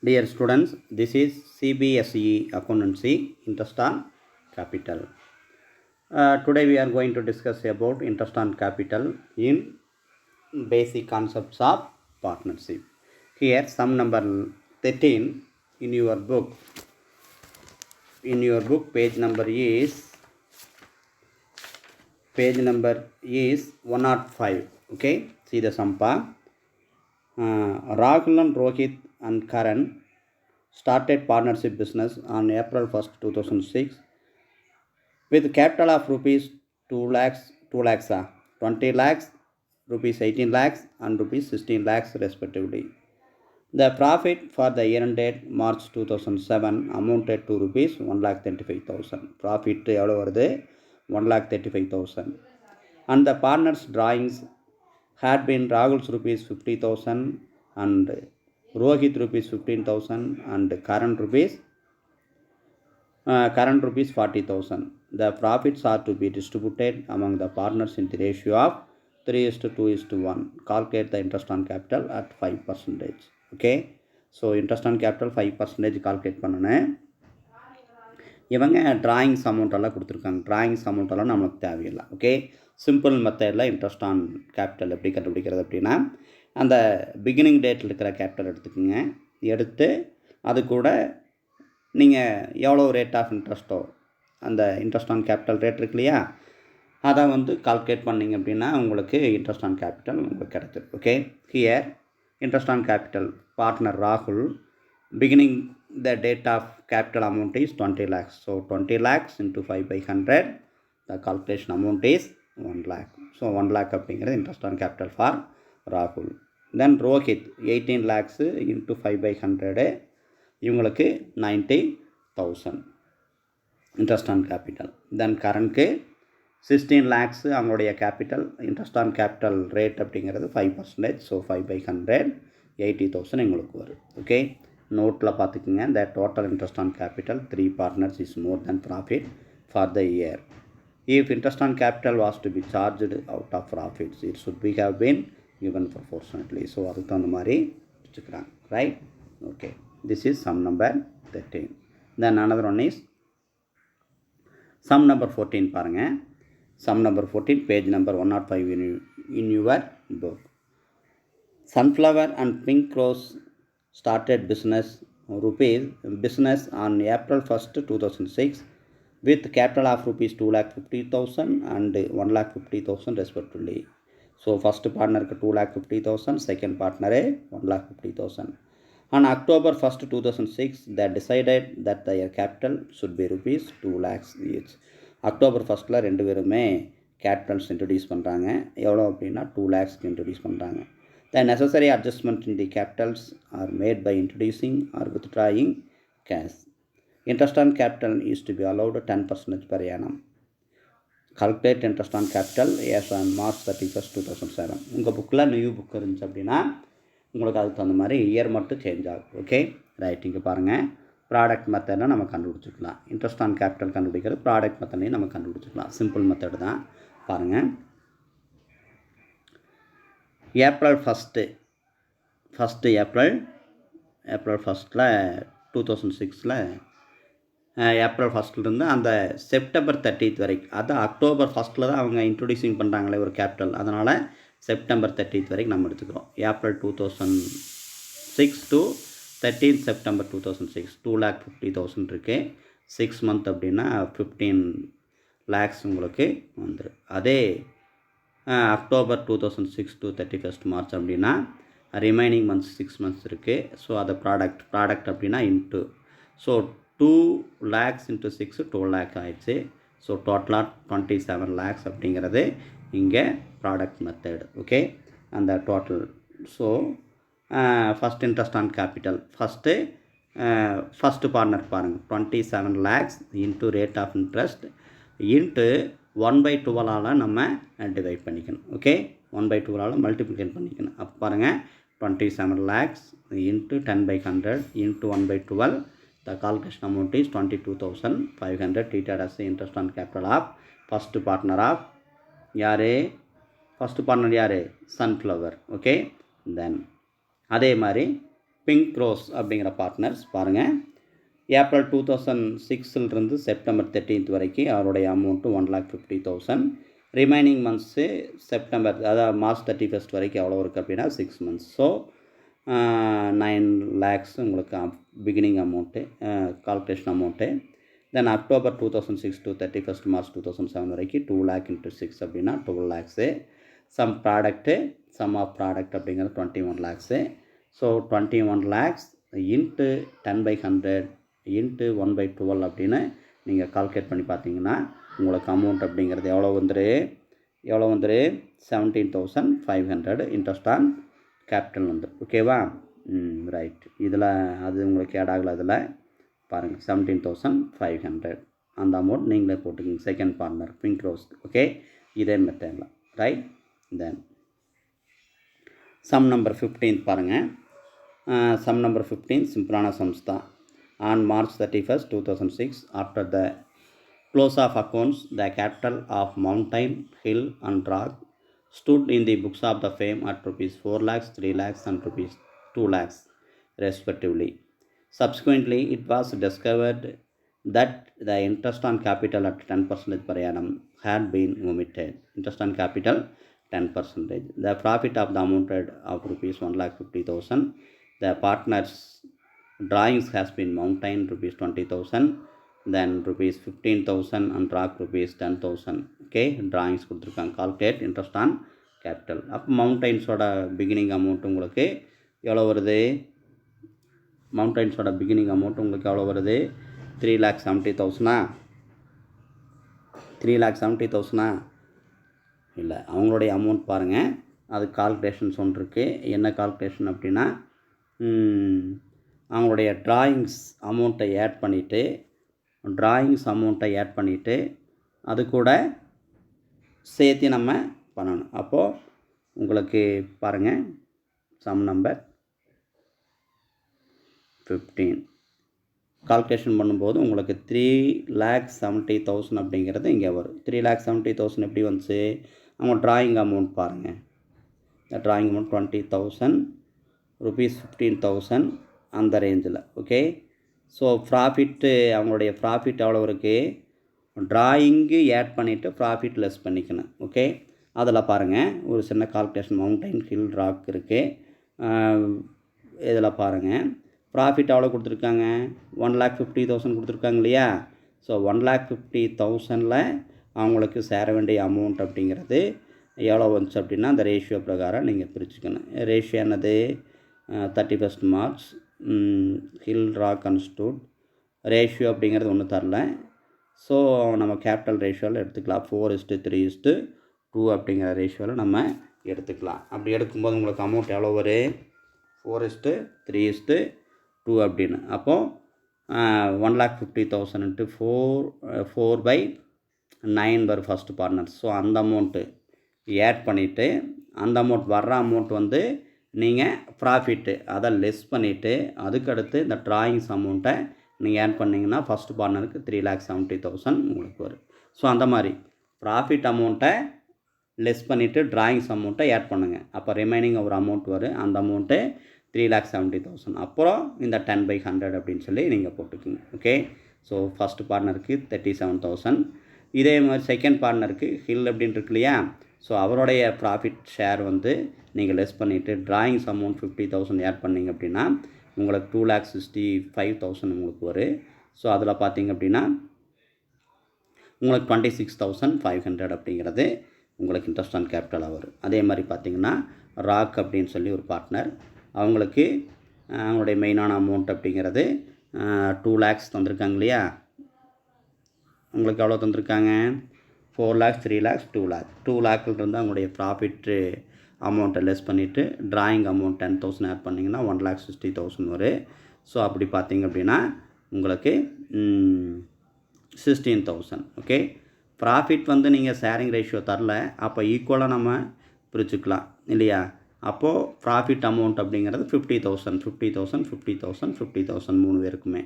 Dear students, this is CBSE Accountancy Interest on Capital. Today we are going to discuss about interest on capital in basic concepts of partnership. Here sum number 13 in your book. In your book page number is 105. Okay, see the sum. Rahul and Rohit and Karan started partnership business on April 1st, 2006 with capital of rupees 2 lakhs, 20 lakhs, rupees 18 lakhs and rupees 16 lakhs respectively. The profit for the year ended March 2007 amounted to rupees 1,35,000. Profit எவ்வளோ வருது 1,35,000. And the partners' drawings had been Rahul's rupees 50,000 and Rohit rupees 15,000 and current rupees 40,000. The profits are to be distributed among the partners in the ratio of 3:2:1. Calculate the interest on capital at 5%. Okay, so interest on capital 5% calculate பண்ணணும். இவங்க drawings amount எல்லாம் கொடுத்துருக்காங்க. Drawings amount எல்லாம் நமக்கு தேவையில்லை. Okay, simple மெத்தடில் interest on capital எப்படி கண்டுபிடிக்கிறது அப்படின்னா, அந்த பிகினிங் டேட்டில் இருக்கிற கேபிட்டல் எடுத்துக்கோங்க. எடுத்து அது கூட நீங்கள் எவ்வளோ ரேட் ஆஃப் இன்ட்ரெஸ்ட்டோ அந்த இன்ட்ரெஸ்ட் ஆன் கேபிட்டல் ரேட் இருக்கு இல்லையா, அதை வந்து கால்குலேட் பண்ணிங்க அப்படின்னா உங்களுக்கு இன்ட்ரெஸ்ட் ஆன் கேபிட்டல் உங்களுக்கு கிடைச்சிது. Okay, here interest on capital partner ராகுல் beginning the date of capital amount is 20 lakhs. So 20 lakhs into 5/100, the calculation amount is 1 lakh. So 1 lakh அப்படிங்கிறது interest on capital for Rahul. Then Rohit 18 lakhs into 5/100, இவங்களுக்கு 90,000 interest on capital. Then Karanக்கு 16 lakhs அவங்களுடைய capital, interest on capital rate அப்படிங்கிறது 5%. So 5/100 80,000 எங்களுக்கு வரும். Okay, நோட்டில் பார்த்துக்குங்க. the total interest on capital 3 partners is more than profit for the year. If interest on capital was to be charged out of profits, it should be have been given proportionately. So அதுக்கு தகுந்த மாதிரி வச்சுக்கிறாங்க. Right? Okay, this is sum number 13. Then another one is sum number 14. பாருங்கள், sum number 14 page number 105 in your book. Sunflower and Pink Rose started business on April 1st, 2006 with capital of rupees 2,50,000 and 1,50,000 respectively. So first partner 2,50,000, second partner 1,50,000. On October 1st, 2006, they decided that their capital should be rupees 2 lakhs each. October 1st ரெண்டு பேருமே Capitals introduce பண்ணுறாங்க. எவ்வளோ அப்படின்னா 2 lakhsக்கு introduce பண்ணுறாங்க. The necessary adjustment in the capitals are made by introducing or withdrawing cash. Interest on capital is to be allowed 10% per annum. Calculate interest on capital as on March 31st, 2007. உங்கள் புக்கில் new book இருந்துச்சு அப்படின்னா உங்களுக்கு அதுக்கு தகுந்த மாதிரி year மட்டும் change ஆகும். Okay, right. இங்கே பாருங்கள், ப்ராடக்ட் மெத்தட்னா நம்ம கண்டுபிடிச்சிக்கலாம். இன்ட்ரெஸ்ட் ஆன் கேபிட்டல் கண்டுபிடிக்கிறது ப்ராடக்ட் மெத்தட்லையும் நம்ம கண்டுபிடிச்சிக்கலாம். சிம்பிள் மெத்தட் தான். பாருங்கள், April 1st April 1st 2006 April 1st அந்த செப்டம்பர் 30th வரைக்கும், அது அக்டோபர் 1st தான் அவங்க இன்ட்ரடியூசிங் பண்ணுறாங்களே ஒரு கேபிட்டல், அதனால் செப்டம்பர் 30th வரைக்கும் நம்ம எடுத்துக்கிறோம். ஏப்ரல் 2006 to 13 செப்டம்பர் 2006 2,50,000 இருக்குது. 6 month அப்படின்னா 15 lakhs உங்களுக்கு வந்துடும். அதே அக்டோபர் 2006 to 31st மார்ச் அப்படின்னா ரிமைனிங் மந்த்ஸ் 6 months இருக்குது. ஸோ அதை ப்ராடக்ட் அப்படின்னா into, so 2 lakhs into 6 12 lakh ஆயிடுச்சு. ஸோ டோட்டலாக 27 lakhs அப்படிங்கிறது இங்கே ப்ராடக்ட் மெத்தட். ஓகே, அந்த total. So first interest on capital first partner பாருங்கள், 27 lakhs into rate of interest into 1/12 நம்ம டிவைட் பண்ணிக்கணும். ஓகே, 1/12 மல்டிப்ளிகேட் பண்ணிக்கணும். அப்போ பாருங்கள், 27 lakhs into 10/100 into 1/12, the calculation amount is 22,500 treated as the interest on capital of first partner of யார்? First partner யார்? Sunflower. Okay, தென் அதே மாதிரி பிங்க் ரோஸ் அப்படிங்கிற பார்ட்னர்ஸ் பாருங்கள், ஏப்ரல் 2006 செப்டம்பர் 13 வரைக்கும் அவருடைய அமௌண்ட்டு 1,50,000. ரிமைனிங் மந்த்ஸு செப்டம்பர், அதாவது மார்ச் 31 வரைக்கும் எவ்வளோ இருக்குது அப்படின்னா 6 months. ஸோ 9 lakhs உங்களுக்கு beginning amount, calculation amount. Then October 2006 to 31 March 2007 வரைக்கும் 2 lakh into 6 அப்படின்னா 12 lakhs. Sum product, sum of product அப்படிங்கிறது 21 lakhs. So 21 lakhs into 10/100 into 1/12 அப்படின்னு நீங்கள் கால்குலேட் பண்ணி பார்த்தீங்கன்னா உங்களுக்கு அமௌண்ட் அப்படிங்கிறது எவ்வளோ வந்துரு 17,500 இன்ட்ரெஸ்ட் ஆன் கேபிட்டல் வந்துடும். ஓகேவா? ரைட். இதில் அது உங்களுக்கு ஆட் ஆகலை. அதில் பாருங்கள் 17,500 அந்த அமௌண்ட் நீங்களே போட்டுக்கோங்க. Second partner pink rose. Okay, இதே மெத்தடில். ரைட். தென் சம் நம்பர் 15 பாருங்கள். சம் நம்பர் 15 சிம்பிளான சம்ஸ் தான். On March 31, 2006, after the close of accounts, the capital of Mountain, Hill and Rock stood in the books of the firm at rupees 4 lakhs, 3 lakhs and rupees 2 lakhs respectively. Subsequently, it was discovered that the interest on capital at 10% per annum had been omitted. Interest on capital 10%. The profit of the amounted of rupees 1,50,000. The partners' drawings has been Mountain rupees 20,000, then rupees 15,000 and Rock rupees 10,000. Okay, drawings கொடுத்துருக்காங்க. Calculate interest on capital. அப்போ மவுண்டைன்ஸோட beginning amount உங்களுக்கு எவ்வளோ வருது? மவுண்டைன்ஸோட beginning amount உங்களுக்கு எவ்வளோ வருது? 3,70,000. 3,70,000 இல்லை, அவங்களுடைய அமௌண்ட் பாருங்கள். அது கால்குலேஷன்ஸ் ஒன்று இருக்குது. என்ன கால்குலேஷன் அப்படின்னா, அவங்களுடைய ட்ராயிங்ஸ் அமௌண்ட்டை ஆட் பண்ணிவிட்டு அது கூட சேர்த்து நம்ம பண்ணணும். அப்போது உங்களுக்கு பாருங்கள், சம் நம்பர் 15 கால்குலேஷன் பண்ணும்போது உங்களுக்கு 3,70,000 அப்படிங்கிறது இங்கே வரும். 3,70,000 எப்படி வந்துச்சு? அவங்க ட்ராயிங் அமௌண்ட் பாருங்கள். இந்த ட்ராயிங் அமௌண்ட் 20,000, rupees 15,000 அந்த ரேஞ்சில். ஓகே, ஸோ ப்ராஃபிட்டு, அவங்களுடைய ப்ராஃபிட் எவ்வளோ இருக்குது? ட்ராயிங்கு ஆட் பண்ணிவிட்டு ப்ராஃபிட் லெஸ் பண்ணிக்கணும். ஓகே, அதில் பாருங்கள் ஒரு சின்ன கால்குலேஷன். மவுண்டைன், ஹில், ராக் இருக்குது. இதில் பாருங்கள் ப்ராஃபிட் எவ்வளோ கொடுத்துருக்காங்க? 1,50,000 கொடுத்துருக்காங்க இல்லையா? ஸோ 1,50,000ல் அவங்களுக்கு சேர வேண்டிய அமௌண்ட் அப்படிங்கிறது எவ்வளோ வந்துச்சு அப்படின்னா அந்த ரேஷியோ பிரகாரம் நீங்கள் பிரிச்சுக்கணும். ரேஷியோ என்னது? 31 March ஹில், ராக் அண்ட் ஸ்டூட் ரேஷியோ அப்படிங்கிறது ஒன்றும் தரல. ஸோ நம்ம கேபிட்டல் ரேஷியோவில் எடுத்துக்கலாம். 4:3:2 அப்படிங்கிற ரேஷியோவில் நம்ம எடுத்துக்கலாம். அப்படி எடுக்கும்போது உங்களுக்கு அமௌண்ட் எவ்வளோ வரும்? 4:3:2 அப்படின்னு. அப்போது 1,50,000 into 4/9 வரும் ஃபஸ்ட்டு பார்ட்னர்ஸ். ஸோ அந்த அமௌண்ட்டு ஆட் பண்ணிவிட்டு அந்த அமௌண்ட் வர்ற அமௌண்ட் வந்து நீங்கள் ப்ராஃபிட்டு அதை லெஸ் பண்ணிவிட்டு அதுக்கடுத்து இந்த ட்ராயிங்ஸ் அமௌண்ட்டை நீங்கள் ஆட் பண்ணிங்கன்னா ஃபஸ்ட்டு பார்ட்னருக்கு 3,70,000 உங்களுக்கு வரும். ஸோ அந்த மாதிரி ப்ராஃபிட் அமௌண்ட்டை லெஸ் பண்ணிவிட்டு ட்ராயிங்ஸ் அமௌண்ட்டை ஆட் பண்ணுங்கள். அப்போ ரிமைனிங் ஒரு அமௌண்ட் வரும். அந்த அமௌண்ட்டு 3,70,000. அப்புறம் இந்த 10/100 அப்படின்னு சொல்லி நீங்கள் போட்டுக்குங்க. ஓகே, ஸோ ஃபஸ்ட்டு பார்ட்னருக்கு 37,000. இதே மாதிரி செகண்ட் பார்ட்னருக்கு ஹில் அப்படின்னு இருக்கு இல்லையா? ஸோ அவருடைய ப்ராஃபிட் ஷேர் வந்து நீங்கள் லெஸ் பண்ணிவிட்டு ட்ராயிங்ஸ் அமௌண்ட் 50,000 ஆட் பண்ணிங்க அப்படின்னா உங்களுக்கு 2,65,000 உங்களுக்கு வரும். ஸோ அதில் பார்த்தீங்க அப்படின்னா உங்களுக்கு 26,500 அப்படிங்கிறது உங்களுக்கு இன்ட்ரெஸ்ட் ஆன் கேபிட்டலாக வரும். அதே மாதிரி பார்த்திங்கன்னா ராக் அப்படின்னு சொல்லி ஒரு பார்ட்னர், அவங்களுக்கு அவங்களுடைய மெயினான அமௌண்ட் அப்படிங்கிறது 2 lakhs தந்திருக்காங்க இல்லையா? உங்களுக்கு எவ்வளோ தந்திருக்காங்க? 4 lakhs, 3 lakhs, 2 lakh. 2 lakhலேருந்து அவங்களுடைய ப்ராஃபிட்டு அமௌண்ட்டை லெஸ் பண்ணிவிட்டு ட்ராயிங் அமௌண்ட் 10,000 ஆட் பண்ணிங்கன்னா 1,60,000 வரும். ஸோ அப்படி பார்த்திங்க அப்படின்னா உங்களுக்கு 16,000. ஓகே, ப்ராஃபிட் வந்து நீங்கள் ஷேரிங் ரேஷியோ தரல, அப்போ ஈக்குவலாக நம்ம பிரிச்சுக்கலாம் இல்லையா? அப்போது ப்ராஃபிட் அமௌண்ட் அப்படிங்கிறது 50,000, 50,000, 50,000, 50,000 3 பேருக்குமே.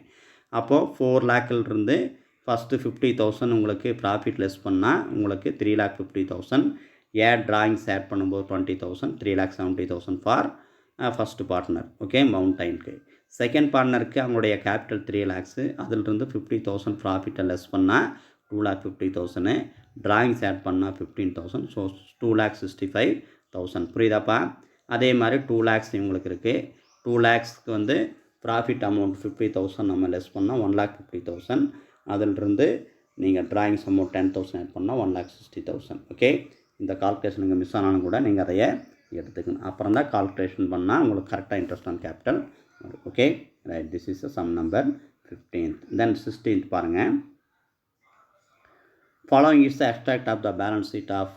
அப்போது 4 lakhலேருந்து ஃபஸ்ட்டு 50,000 உங்களுக்கு ப்ராஃபிட் லெஸ் பண்ணால் உங்களுக்கு 3,50,000. ட்ராயிங்ஸ் ஆட் பண்ணும்போது 20,000, 3,70,000 ஃபார் ஃபஸ்ட்டு பார்ட்னர். ஓகே, மவுண்டைனுக்கு. செகண்ட் பார்ட்னருக்கு அவங்களுடைய கேபிட்டல் 3 lakhs, அதிலிருந்து 50,000 ப்ராஃபிட்டை லெஸ் பண்ணால் 2,50,000, டிராயிங்ஸ் ஆட் பண்ணால் 15,000. ஸோ 2,65,000. புரியுதாப்பா? அதே மாதிரி 2 lakhs இவங்களுக்கு இருக்குது. 2 lakhsக்கு வந்து ப்ராஃபிட் அமௌண்ட் 50,000 நம்ம லெஸ் பண்ணால் 1,50,000. அதிலிருந்து நீங்கள் டிராயிங்ஸ் அமௌண்ட் 10,000 ஆட் பண்ணால் 1,60,000. ஓகே, இந்த கால்குலேஷன் நீங்கள் மிஸ் ஆனாலும் கூட நீங்கள் அதையே எடுத்துக்கணும். அப்புறம் தான் கால்குலேஷன் பண்ணால் உங்களுக்கு கரெக்டாக இன்ட்ரெஸ்ட் ஆன் கேபிட்டல் வரும். Okay, right. This is sum number 15th. Then 16th பாருங்கள். Following is the extract of the balance sheet of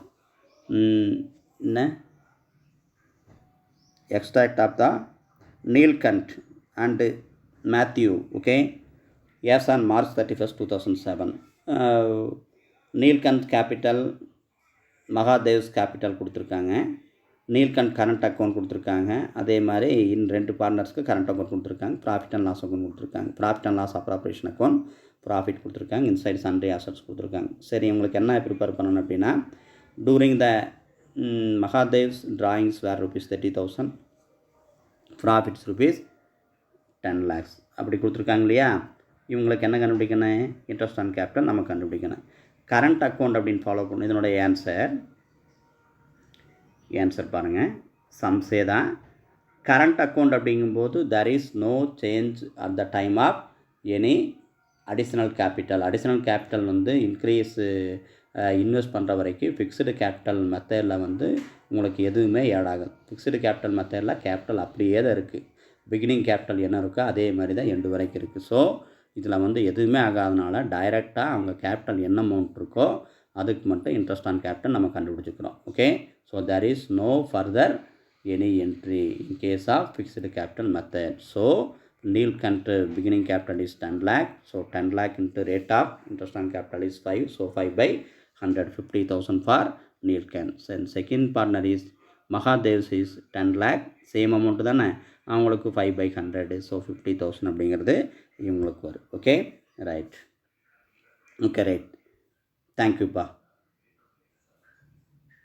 extract of the Neelkant and Matthew. Okay, yes, on March 31st, 2007. Neelkanth capital, Mahadev's capital கொடுத்துருக்காங்க. Neelkanth current account கொடுத்துருக்காங்க. அதே மாதிரி 2 பார்ட்னர்ஸ்க்கு current account கொடுத்துருக்காங்க. Profit and loss account கொடுத்துருக்காங்க. Profit and loss appropriation account, profit கொடுத்துருக்காங்க. Inside sundry assets கொடுத்துருக்காங்க. சரி, உங்களுக்கு என்ன ப்ரிப்பேர் பண்ணணும் அப்படின்னா, during the Mahadev's drawings were ₹30,000, profits ₹10 lakhs அப்படி கொடுத்துருக்காங்க இல்லையா? இவங்களுக்கு என்ன கண்டுபிடிக்கணும்? இன்ட்ரெஸ்ட் ஆன் கேபிட்டல் நம்ம கண்டுபிடிக்கணும். கரண்ட் அக்கௌண்ட் அப்படின்னு ஃபாலோ பண்ணணும். இதனுடைய ஆன்சர் பாருங்கள். சம்ஸே தான். கரண்ட் அக்கௌண்ட் அப்படிங்கும்போது there is no change at the time of any additional capital. Additional capital வந்து இன்வெஸ்ட் பண்ணுற வரைக்கும் ஃபிக்ஸ்டு கேபிட்டல் மெத்தடில் வந்து உங்களுக்கு எதுவுமே ஆட் ஆகும். ஃபிக்ஸ்டு கேபிட்டல் மெத்தடில் கேபிட்டல் அப்படியே தான் இருக்குது. பிகினிங் கேபிட்டல் என்ன இருக்கோ அதே மாதிரி தான் எண்டு வரைக்கும் இருக்குது. ஸோ இதில் வந்து எதுவுமே ஆகாதனால டைரெக்டாக அவங்க கேபிட்டல் என்ன அமௌண்ட் இருக்கோ அதுக்கு மட்டும் இன்ட்ரெஸ்ட் ஆன் கேபிட்டல் நம்ம கண்டுபிடிச்சிக்கிறோம். Okay, so there is no further any entry in case of fixed capital method. So Neelkant beginning capital is 10 lakh. So 10 lakh into rate of interest on capital is 5. So 5/100, 50,000 for Neelkant. And second partner is Mahadev's is 10 lakh. Same amount தானே, அவங்களுக்கு 5/100. ஸோ 50,000 அப்படிங்கிறது இவங்களுக்கு வரும். Okay, right. Okay, right. தேங்க்யூப்பா.